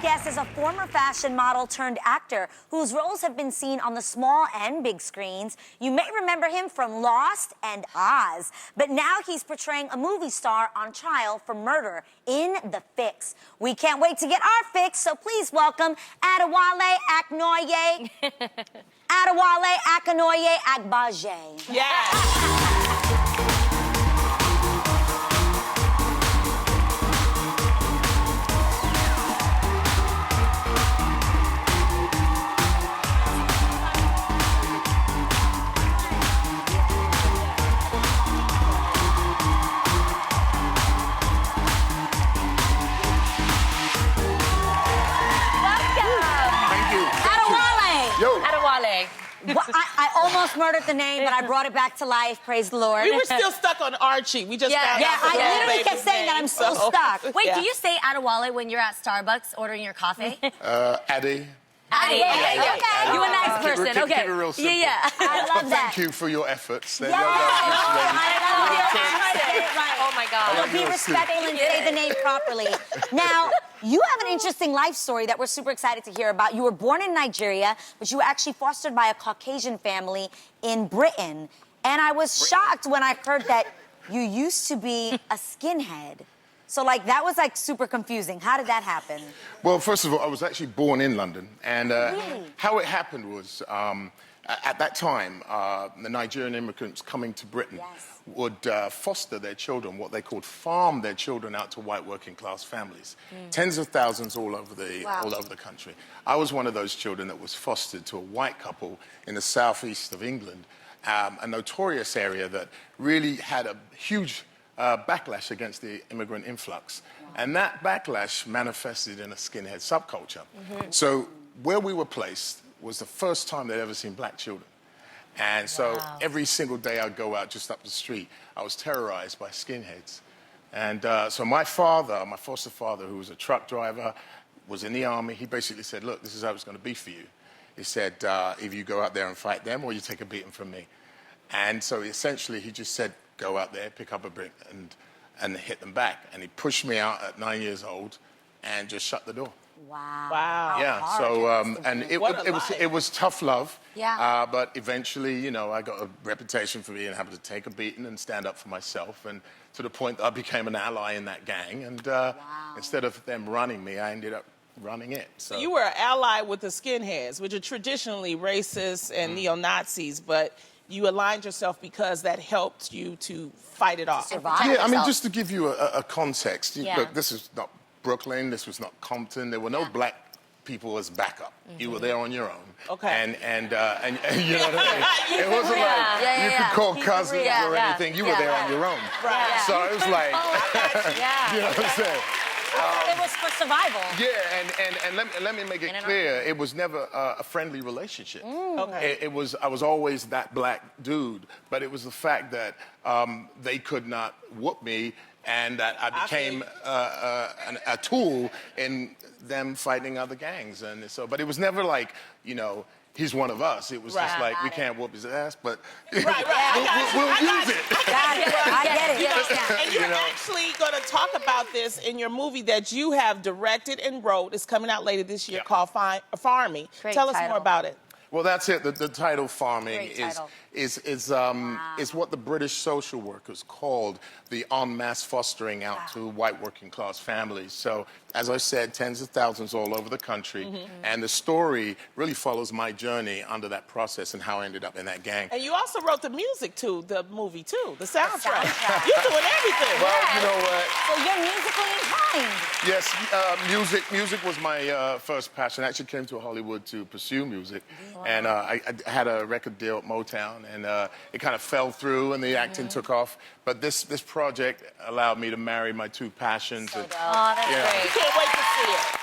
guest is a former fashion model turned actor whose roles have been seen on the small and big screens. You may remember him from Lost and Oz, but now he's portraying a movie star on trial for murder in The Fix. We can't wait to get our fix, so please welcome Adewale Akinnuoye-Agbaje. Yeah. Adewale. Well, I almost murdered the name, but I brought it back to life. Praise the Lord. We were still stuck on Archie. We just found out I literally kept saying that I'm still stuck. Wait, do you say Adewale when you're at Starbucks ordering your coffee? Addy. Addy. Okay. You a nice person. Keep it real simple. Yeah. I love that. Thank you for your efforts. I love it. Oh my God. Be respectful and say the name properly. Now, you have an interesting life story that we're super excited to hear about. You were born in Nigeria, but you were actually fostered by a Caucasian family in Britain. And I was shocked when I heard that you used to be a skinhead. So, that was, super confusing. How did that happen? Well, first of all, I was actually born in London. And Really? how it happened was, at that time, the Nigerian immigrants coming to Britain would foster their children, what they called farm their children out to white working class families. Tens of thousands all over the country. I was one of those children that was fostered to a white couple in the southeast of England, a notorious area that really had a huge backlash against the immigrant influx. And that backlash manifested in a skinhead subculture. So where we were placed was the first time they'd ever seen black children. And so every single day I'd go out just up the street, I was terrorized by skinheads. And so my foster father, who was a truck driver, was in the army. He basically said, look, this is how it's going to be for you. He said, if you go out there and fight them or you take a beating from me. And so essentially he just said, go out there, pick up a brick and hit them back. And he pushed me out at 9 years old and just shut the door. Wow. Yeah, so, and it was tough love. Yeah. But eventually, I got a reputation for being able to take a beating and stand up for myself, and to the point that I became an ally in that gang. And instead of them running me, I ended up running it. So you were an ally with the skinheads, which are traditionally racist and neo-Nazis, but you aligned yourself because that helped you to fight it off. Yeah, I mean, just to give you a context, look, this is not Brooklyn, this was not Compton. There were no black people as backup. You were there on your own. Okay. And you know what I mean? It wasn't like you could call cousins or anything. You were there on your own. Right. So it was like, you know what I'm saying? It was for survival. Yeah, and let me make it clear, it was never a friendly relationship. Okay. I was always that black dude, but it was the fact that they could not whoop me, and that I became a tool in them fighting other gangs. And so, but it was never like, he's one of us. It was just like, we can't whoop his ass, but we'll use it. I get it. And you're actually going to talk about this in your movie that you have directed and wrote. It's coming out later this year called Farming. Tell us more about it. Well, that's it. The title Farming is what the British social workers called the en masse fostering out to white working class families. So, as I said, tens of thousands all over the country. And the story really follows my journey under that process and how I ended up in that gang. And you also wrote the music to the movie, too, the soundtrack. You're doing everything. Well, you know what? So you're musically inclined. Yes, music was my first passion. I actually came to Hollywood to pursue music. And I had a record deal at Motown, and it kind of fell through, and the acting took off. But this project allowed me to marry my two passions. Oh, that's great. Can't wait to see it.